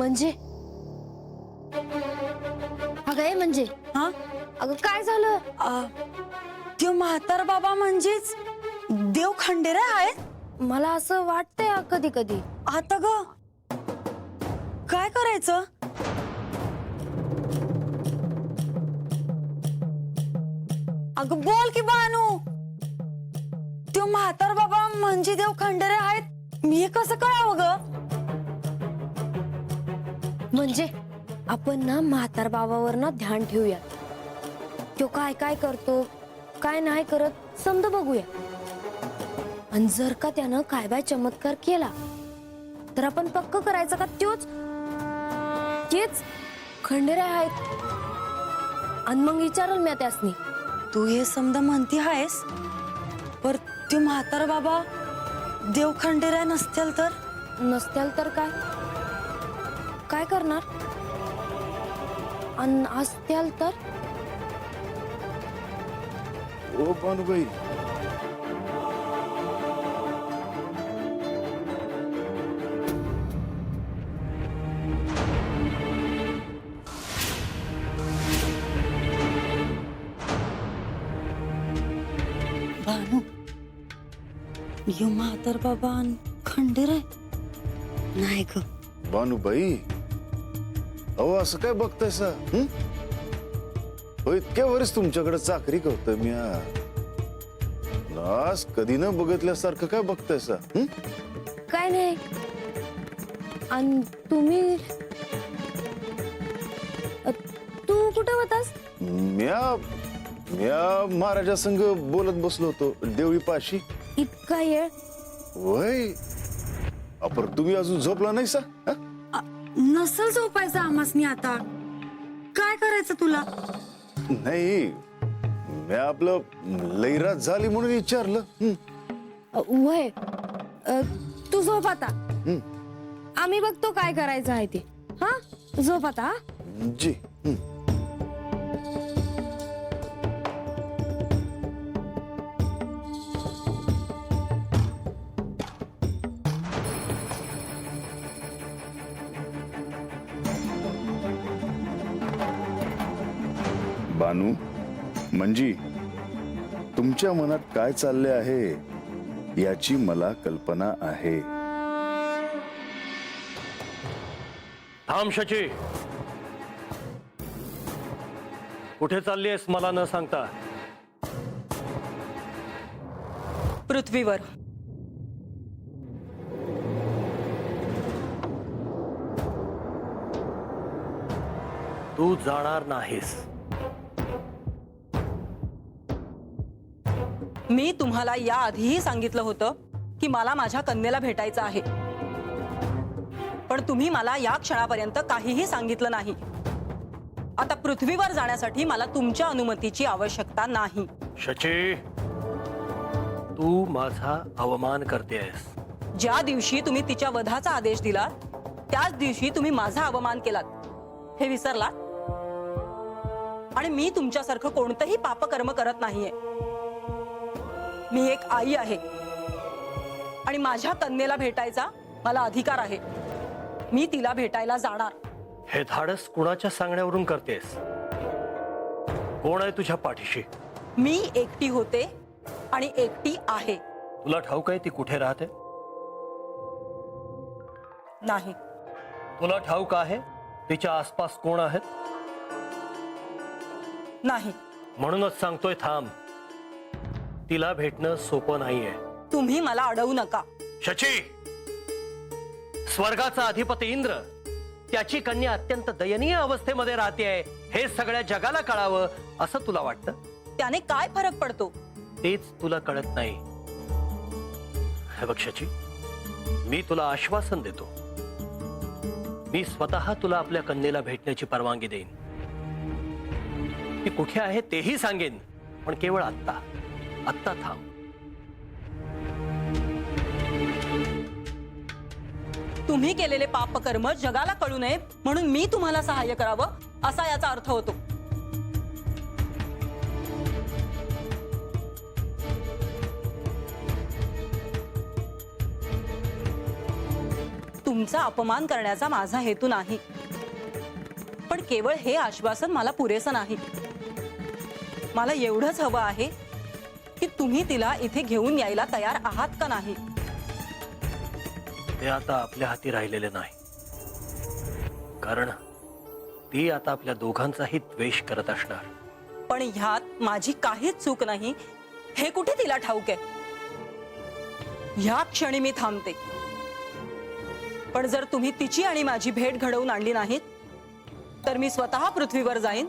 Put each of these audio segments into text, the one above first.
म्हणजे अगं म्हणजे हा अगं काय झालं? त्यो म्हातार बाबा म्हणजेच देव खंडेराय आहेत. मला असं वाटतंय कधी कधी. आता ग काय करायचं? अगं बोल की बानू, त्यो म्हातार बाबा म्हणजे देव खंडेराय आहेत, मी हे कसं कळावं ग? म्हणजे आपण ना म्हातार बाबावर ना ध्यान ठेवूया. तो काय काय करतो काय नाही करत समज बघूया. आणि जर का त्यानं काय बाय चमत्कार केला तर आपण पक्क करायचं का तेच खंडेराय आहेत. आणि मग विचारल मी त्यासनी. तू हे समजा म्हणती आहेस, पर त्यो म्हातार बाबा देव खंडेराय नसतील तर काय करणार? आणि असतील तर ओ बानुबाई, भानू, यो म्हातार बाबा अन खंडेराय नाही ग. बानुबाई, अहो असं काय बघतायसा? हो इतक्या वर्ष तुमच्याकडे चाकरी करतोय मी. नास कधी न बघितल्यासारखं काय बघतायसा? काय नाही. आणि तुम्ही तू कुठं होतास? म्या महाराजा संग बोलत बसलो होतो देवळी पाशी. इतका वेळ? वय अपर तुम्ही अजून झोपला नाही सा? नसल झोपायचं आमासनी आता. काय करायचं तुला? नाही, मी आपलं लैरात झाली म्हणून विचारलं. वय तू झोप आता. आम्ही बघतो काय करायचं आहे ते. हा झोप आता. जी. बानू, मंजी, तुमच्या मनात काय चालले आहे याची मला कल्पना आहे. थांब शची, कुठे चालली आहेस मला न सांगता? पृथ्वीवर. तू जाणार नाहीस. मी तुम्हाला या आधीही सांगितलं होतं की मला माझ्या कन्येला भेटायचं आहे, पण तुम्ही मला या क्षणापर्यंत काहीही सांगितलं नाही. आता पृथ्वीवर जाण्यासाठी मला तुमच्या अनुमतीची आवश्यकता नाही. शची, तू माझा अवमान करतेस. ज्या दिवशी तुम्ही तिच्या वधाचा आदेश दिला त्याच दिवशी तुम्ही माझा अवमान केलात, हे विसरलात? आणि मी तुमच्यासारखं कोणतंही पापकर्म करत नाहीये. मी एक आई आहे आणि माझ्या कन्येला भेटायचा मला अधिकार आहे. मी तिला भेटायला जाणार. हे धाडस कुणाच्या सांगण्यावरून करतेस? कोण आहे तुझ्या पाठीशी? मी एकटी होते आणि एकटी आहे. तुला ठाऊक आहे ती कुठे राहते? नाही. तुला ठाऊक आहे तिच्या आसपास कोण आहेत? नाही. म्हणूनच सांगतोय थांब. तिला भेटणं सोपं नाहीये. तुम्ही मला अडवू नका. शची, स्वर्गाचा अधिपती इंद्र त्याची कन्या अत्यंत दयनीय अवस्थेमध्ये राहतेय हे सगळ्या जगाला कळावं असं तुला वाटतं? त्याने काय फरक पडतो तेच तुला कळत नाही. हे बघ शची, मी तुला आश्वासन देतो, मी स्वतः तुला आपल्या कन्येला भेटण्याची परवानगी देईन. ती कुठे आहे तेही सांगेन, पण केवळ आत्ता थांब. तुम्ही केलेले पापकर्म जगाला कळू नये म्हणून मी तुम्हाला सहाय्य करावं असा याचा अर्थ होतो. तुमचा अपमान करण्याचा माझा हेतू नाही, पण केवळ हे आश्वासन मला पुरेसं नाही. मला एवढंच हवं आहे की तुम्ही तिला इथे घेऊन यायला तयार आहात का नाही. ते आता आपल्या हाती राहिलेले नाही, कारण ती आता आपल्या दोघांचाही द्वेष करत असणार. पण ह्यात माझी काहीच चूक नाही हे कुठे तिला ठाऊक आहे. ह्या क्षणी मी थांबते, पण जर तुम्ही तिची आणि माझी भेट घडवून आणली नाहीत तर मी स्वतः पृथ्वीवर जाईन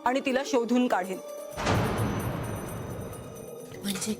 आणि तिला शोधून काढेन. म्हणजे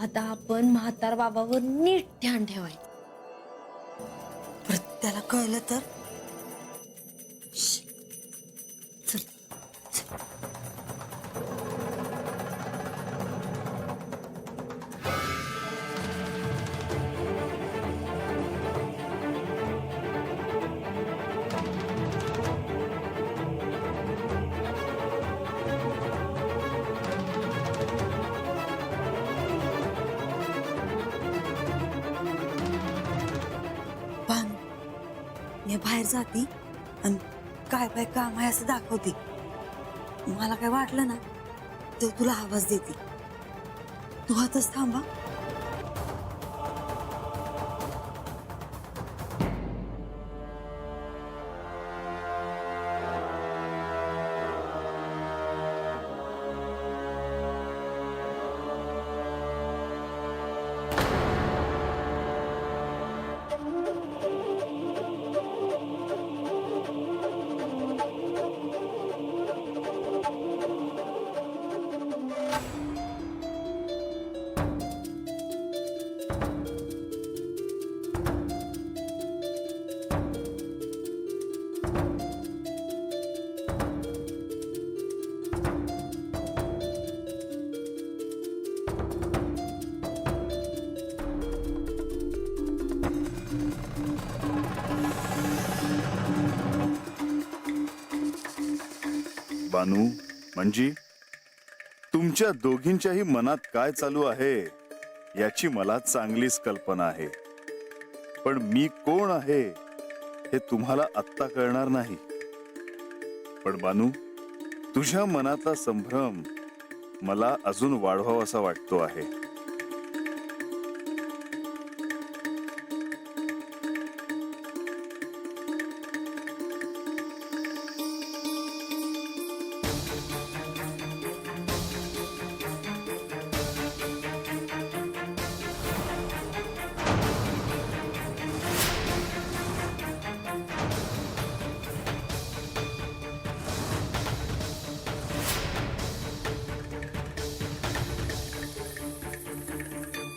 आता आपण म्हातार बाबावर नीट ध्यान ठेवायचं. परत त्याला कळलं तर भानू, मी बाहेर जाते आणि काय काय काम आहे असं दाखवते. मला काय वाटलं ना तर तुला आवाज देते. तू हातच थांबा. बानू, म्हणजे तुमच्या दोघींच्याही मनात काय चालू आहे याची मला चांगलीच कल्पना आहे. पण मी कोण आहे हे तुम्हाला आत्ता कळणार नाही. पण बानू, तुझ्या मनातला संभ्रम मला अजून वाढवावासा वाटतो आहे.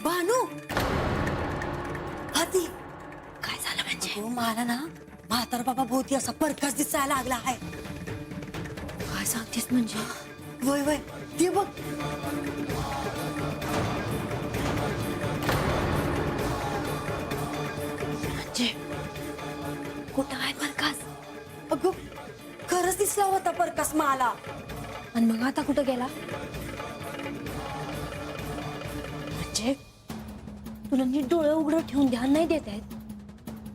भानू, हाती काय झालं म्हणजे? मला ना म्हातार बाबा भोवती असा प्रकाश दिसायला लागला आहे. काय सांगतेस म्हणजे? वय वय ते बघ. म्हणजे कुठं आहे प्रकाश? अगं खरंच दिसला होता प्रकाश मला. आणि मग आता कुठं गेला? म्हणजे तुला नीट डोळे उघडं ठेवून ध्यान नाही देत आहेत?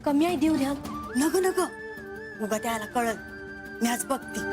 कमी आहे देऊ ध्यान. नग नग उगा त्याला कळल मी आज बघते.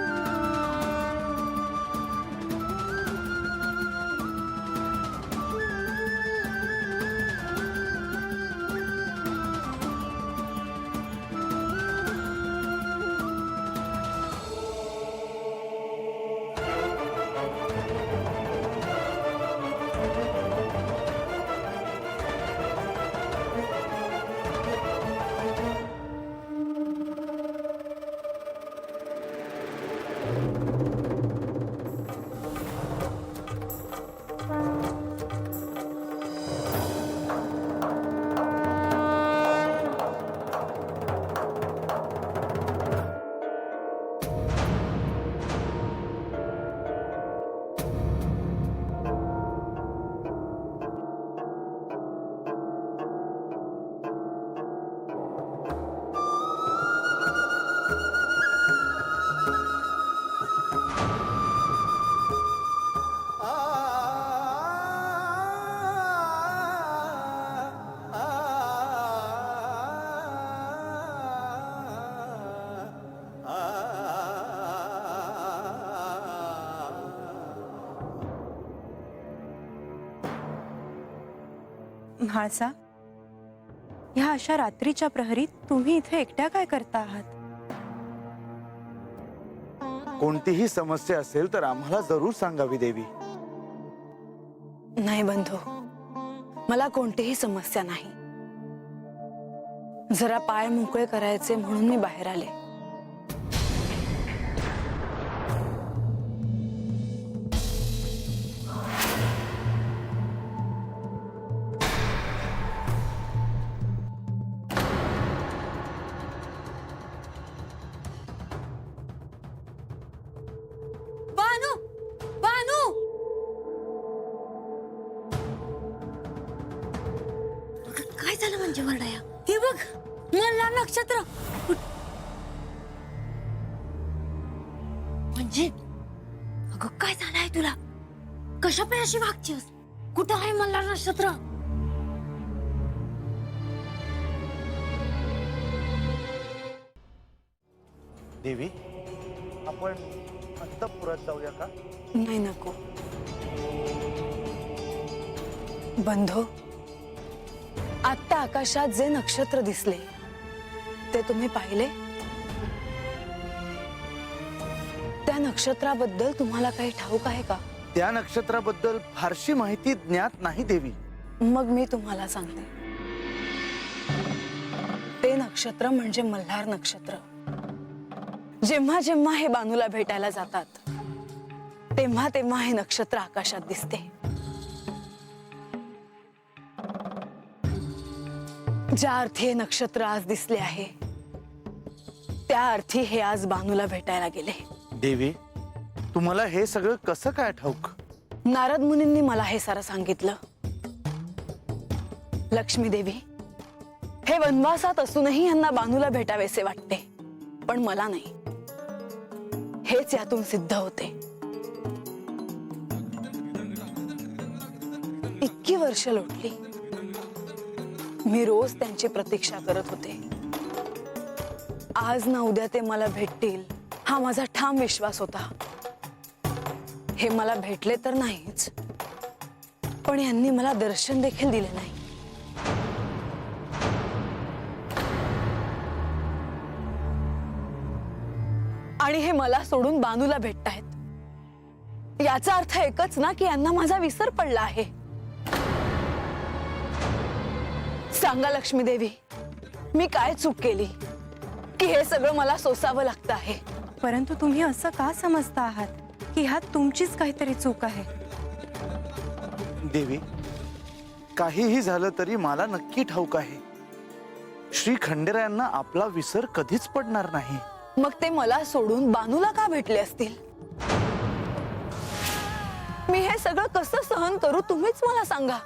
म्हाळसा, ह्या अशा रात्रीच्या प्रहरीत तुम्ही इथे एकट्या काय करता आहात? कोणतीही समस्या असेल तर आम्हाला जरूर सांगावी देवी. नाही बंधू, मला कोणतीही समस्या नाही. जरा पाय मोकळे करायचे म्हणून मी बाहेर आले. बानू, बानू, काय झालं म्हणजे वरडाया? हे बघ, मल्हार नक्षत्र. म्हणजे अगं काय झालंय तुला? कशा अशी वागचीस? कुठं आहे मल्हार नक्षत्र? देवी, आपण अंतःपुरात जाऊया का? नाही, नको. बंधू, आता आकाशात जे नक्षत्र दिसले ते तुम्ही पाहिले? त्या नक्षत्राबद्दल तुम्हाला काही ठाऊक आहे का? त्या नक्षत्राबद्दल फारशी माहिती ज्ञात नाही देवी. मग मी तुम्हाला सांगते. ते नक्षत्र म्हणजे मल्हार नक्षत्र. जेव्हा जेव्हा हे बानूला भेटायला जातात तेव्हा तेव्हा हे नक्षत्र आकाशात दिसते. ज्या अर्थी हे नक्षत्र आज दिसले आहे त्या अर्थी हे आज बानूला भेटायला गेले. देवी, तुम्हाला हे सगळं कसं काय ठाऊक? नारद मुनींनी मला हे सारं सांगितलं. लक्ष्मी देवी, हे वनवासात असूनही यांना बानूला भेटावेसे वाटते, पण मला नाही. हेच यातून सिद्ध होते. इतकी वर्ष लोटली, मी रोज त्यांची प्रतीक्षा करत होते. आज ना उद्या ते मला भेटतील हा माझा ठाम विश्वास होता. हे मला भेटले तर नाहीच, पण यांनी मला दर्शन देखील दिले नाही. आणि हे मला सोडून बानूला भेटतायत. याचा अर्थ एकच ना की यांना माझा विसर पडला आहे. सांगा लक्ष्मी देवी, मी काय चूक केली की हे सगळं मला सोसावं लागतं आहे? परंतु तुम्ही असं का समजता आहात की ह्यात तुमचीच काहीतरी चूक आहे? देवी, काहीही झालं तरी मला नक्की ठाऊक आहे, श्री खंडेरायांना आपला विसर कधीच पडणार नाही. मग ते मला सोडून बानूला का भेटले असतील? मी हे सगळं कसं सहन करू, तुम्हीच मला सांगा.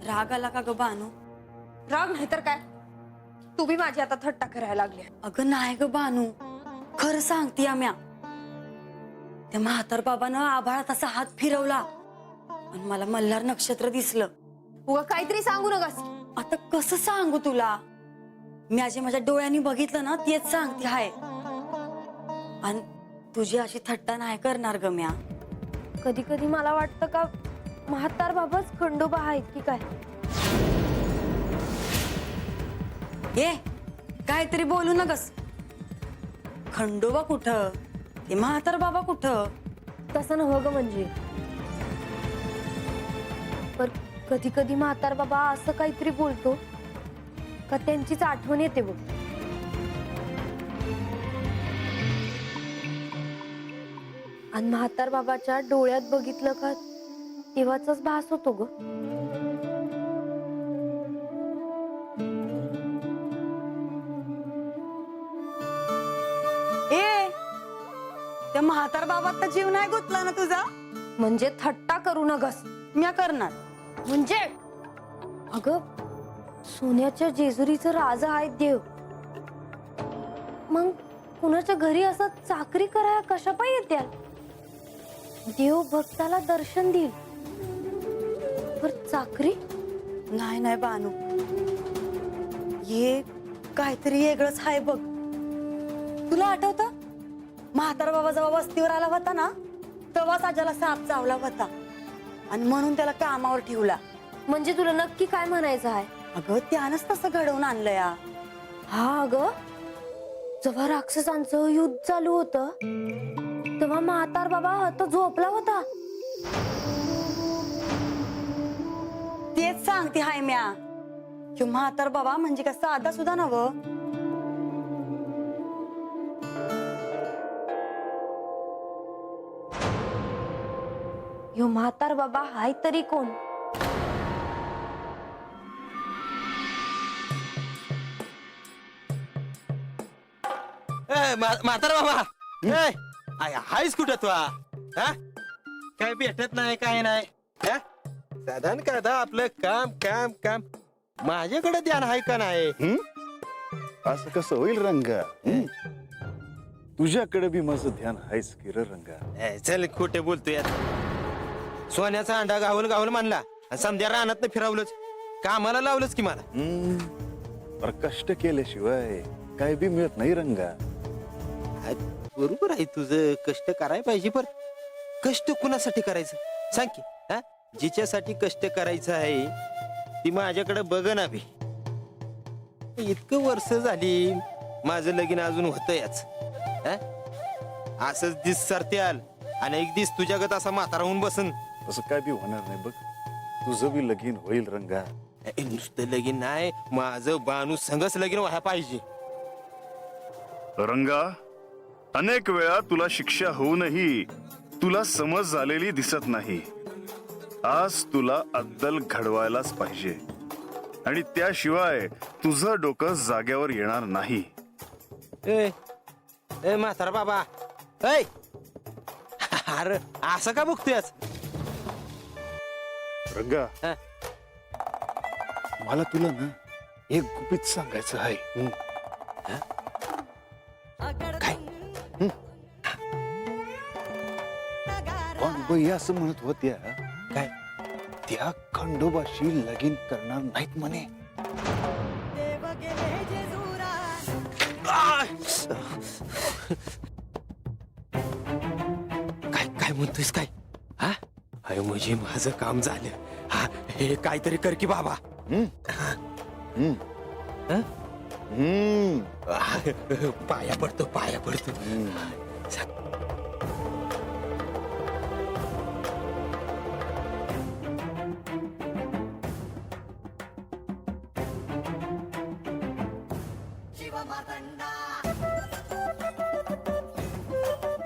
राग आला का ग बानू? राग नाही तर काय, तू बी माझी आता थट्टा करायला लागली. अगं नाही ग बानू, खरं सांगते आम्या. त्या म्हातार बाबानं आभाळात असा हात फिरवला आणि मला मल्हार नक्षत्र दिसलं. उगा काहीतरी सांगू नकास. आता कसं सांगू तुला? मी आज माझ्या डोळ्यांनी बघितलं ना, तेच सांगते हाय. आणि तुझी अशी थट्टा नाही करणार ग म्या. कधी कधी मला वाटतं का म्हातार बाबाच खंडोबा आहेत की काय. ए, काहीतरी बोलू नकस. खंडोबा कुठं, ते म्हातार बाबा कुठं? तसं नव्ह ग म्हणजे. पर कधी कधी म्हातार बाबा असं काहीतरी बोलतो का त्यांचीच आठवण येते बघ. आणि म्हातार बाबाच्या डोळ्यात बघितलं का तेव्हाचाच भास होतो ग. ए, त्या म्हातार बाबात तर जीव नाही गुतला ना तुझा? म्हणजे थट्टा करू नगस. म्या करणार म्हणजे अगं, सोन्याच्या जेजुरीचं राजा आहे देव. मग कुणाच्या घरी असं चाकरी करायला कशा पाय येत्या? देव भक्ताला दर्शन देईल, पर चाकरी नाही नाही बानू, ये काहीतरी वेगळंच आहे बघ. तुला आठवतं म्हातारा बाबा जेव्हा वस्तीवर आला होता ना, तेव्हा साजाला साप चावला होता आणि म्हणून त्याला कामावर ठेवला. म्हणजे तुला नक्की काय म्हणायचं आहे? अगं त्यानंच तसं घडवून आणलं या. हा अगं, जेव्हा राक्षसांचं युद्ध चालू होतं तेव्हा म्हातार बाबा आता झोपला होता. तेच सांगते हाय म्या, कि म्हातार बाबा म्हणजे का साधा सुद्धा नवं. ह्यो म्हातार बाबा हाय तरी कोण? म्हातारा बाबा, हायस कुठं तू? हा काय भेटत नाही, काय नाही. साधारण करता आपलं काम काम काम. माझ्याकडे ध्यान आहे का नाही? असं कसं होईल रंगा? तुझ्याकडे बी माझं ध्यान आहेच की रे रंगा. चल खोटे बोलतोय. सोन्याचा अंडा गावल गावल मानला आणि समध्या रानात फिरवलंच, कामाला लावलंच की मला. पर कष्ट केल्याशिवाय काय बी मिळत नाही रंगा. बरोबर आहे तुझं, कष्ट करायला पाहिजे, पण कष्ट कुणासाठी करायचं सांग की? हा, जिच्यासाठी कष्ट करायचं आहे ती माझ्याकडे बघ ना बी. इतकं वर्ष झाली माझं लगीन अजून होतंयच. असंच दिस सरत्याल आणि एक दिस तुझ्यागत असा म्हातारा होऊन बसन. असं काय बी होणार नाही बघ. तुझं बी लगीन होईल रंगा. नुसतं लगीन नाही, माझं बानू संगच लगीन व्हायला पाहिजे. रंगा, अनेक वेळा तुला शिक्षा होऊनही तुला समज झालेली दिसत नाही. आज तुला अद्दल घडवायलाच पाहिजे आणि त्याशिवाय तुझं डोकं जाग्यावर येणार नाही. ए म्हातारा बाबा, ऐ अरे असं का बघतोयस? रंगा, हा? मला तुला ना एक गुपित सांगायचं आहे. बाई असं म्हणत होत्या काय? त्या खंडोबाशी लगीन करणार नाहीत म्हणे. काय काय म्हणतोयस काय? हा अरे म्हणजे माझं काम झालं. हा हे काहीतरी कर की बाबा. पाया पडतो, पाया पडतो.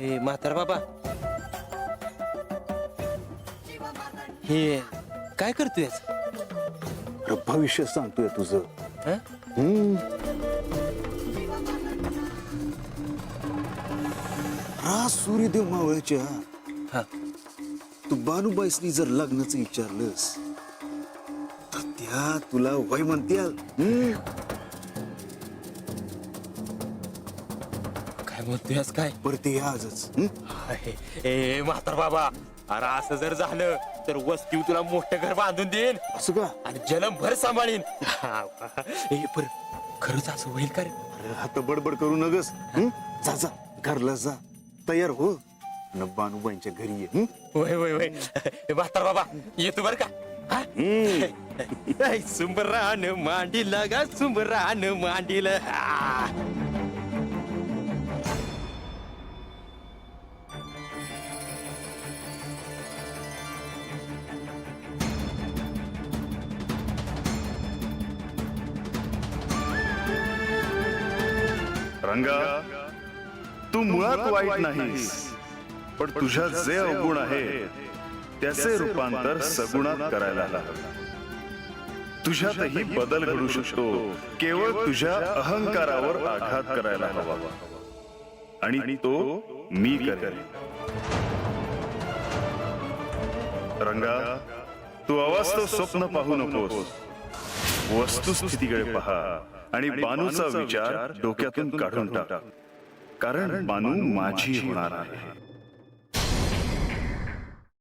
ए म्हातारा बाबा, हे काय करतोयस? भविष्य सांगतोय तुझं. हा? सूर्यदेव मावळ्याच्या हा. तू बानूबाईसनी जर लग्नाचं विचारलंस तर त्या तुला वय म्हणत्याल. काय म्हणतोयस काय? परती आजच. ए म्हातारा बाबा, अरे असं जर झालं तर वस्ती तुला मोठं घर बांधून देईन असं का? आणि जलमभर सांभाळीन. ए पर खरंच असं होईल का रे? अरे आता बडबड करू नगस. जा जा घरला जा, तयार हो न बानूबाईंच्या घरी ये. होय होय होय. म्हातारा बाबा येतो बर का? सुंबरान मांडीला गा, सुंबरान मांडीला. रंगा, तू मुळात वाईट नाहीस, पण तुझ्यात जे अवगुण आहे त्याचे रूपांतर सगुणात करायला हवं. तुझ्यातही बदल घडू शकतो, केवळ तुझ्या अहंकारावर आघात करायला हवा आणि तो मी करेन. रंगा, तू अवास्तव स्वप्न पाहू नकोस. वस्तुस्थितीकडे पहा आणि बानूचा विचार डोक्यातून काढून टाक. कारण बानू माझी होणार आहे.